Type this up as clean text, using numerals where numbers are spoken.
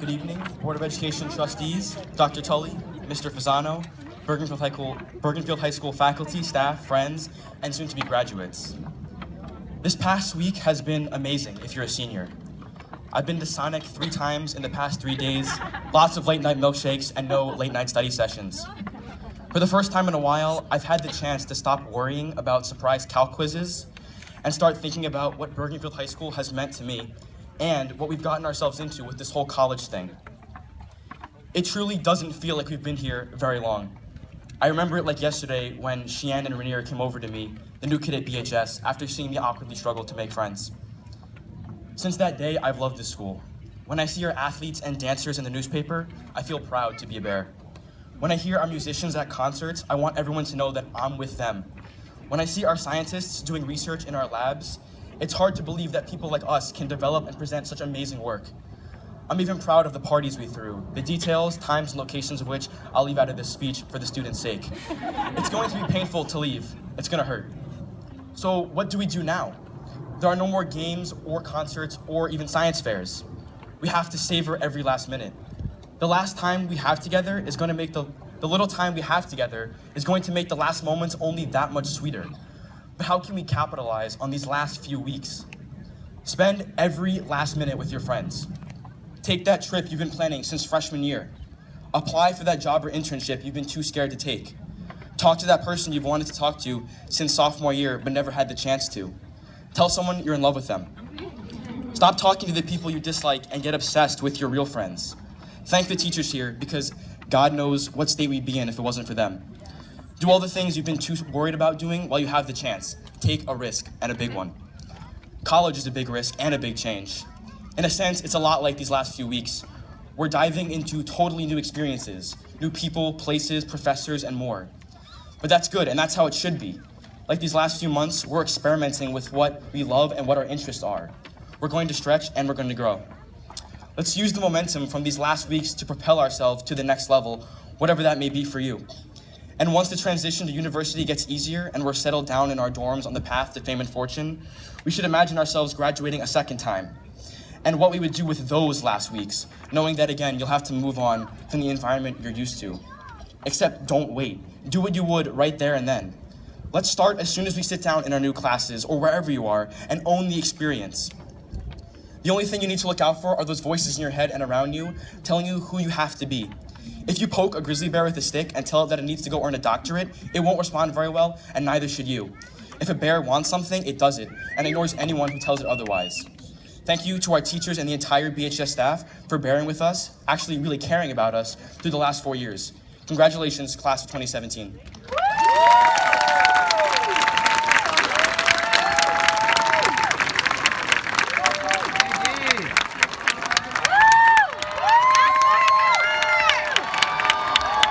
Good evening, Board of Education trustees, Dr. Tully, Mr. Fasano, Bergenfield High School faculty, staff, friends, and soon-to-be graduates. This past week has been amazing if you're a senior. I've been to Sonic 3 times in the past 3 days, lots of late-night milkshakes, and no late-night study sessions. For the first time in a while, I've had the chance to stop worrying about surprise calc quizzes and start thinking about what Bergenfield High School has meant to me and what we've gotten ourselves into with this whole college thing. It truly doesn't feel like we've been here very long. I remember it like yesterday when Sheehan and Rainier came over to me, the new kid at BHS, after seeing me awkwardly struggle to make friends. Since that day, I've loved this school. When I see our athletes and dancers in the newspaper, I feel proud to be a Bear. When I hear our musicians at concerts, I want everyone to know that I'm with them. When I see our scientists doing research in our labs, it's hard to believe that people like us can develop and present such amazing work. I'm even proud of the parties we threw, the details, times, and locations of which I'll leave out of this speech for the students' sake. It's going to be painful to leave. It's gonna hurt. So what do we do now? There are no more games or concerts or even science fairs. We have to savor every last minute. The last time we have together is going to make the little time we have together is going to make the last moments only that much sweeter. But how can we capitalize on these last few weeks? Spend every last minute with your friends. Take that trip you've been planning since freshman year. Apply for that job or internship you've been too scared to take. Talk to that person you've wanted to talk to since sophomore year but never had the chance to. Tell someone you're in love with them. Stop talking to the people you dislike and get obsessed with your real friends. Thank the teachers here because God knows what state we'd be in if it wasn't for them. Do all the things you've been too worried about doing while you have the chance. Take a risk, and a big one. College is a big risk and a big change. In a sense, it's a lot like these last few weeks. We're diving into totally new experiences, new people, places, professors, and more. But that's good, and that's how it should be. Like these last few months, we're experimenting with what we love and what our interests are. We're going to stretch and we're going to grow. Let's use the momentum from these last weeks to propel ourselves to the next level, whatever that may be for you. And once the transition to university gets easier and we're settled down in our dorms on the path to fame and fortune, we should imagine ourselves graduating a second time. And what we would do with those last weeks, knowing that again, you'll have to move on from the environment you're used to. Except don't wait. Do what you would right there and then. Let's start as soon as we sit down in our new classes or wherever you are and own the experience. The only thing you need to look out for are those voices in your head and around you telling you who you have to be. If you poke a grizzly bear with a stick and tell it that it needs to go earn a doctorate, it won't respond very well, and neither should you. If a bear wants something, it does it, and ignores anyone who tells it otherwise. Thank you to our teachers and the entire BHS staff for bearing with us, actually really caring about us, through the last 4 years. Congratulations, class of 2017.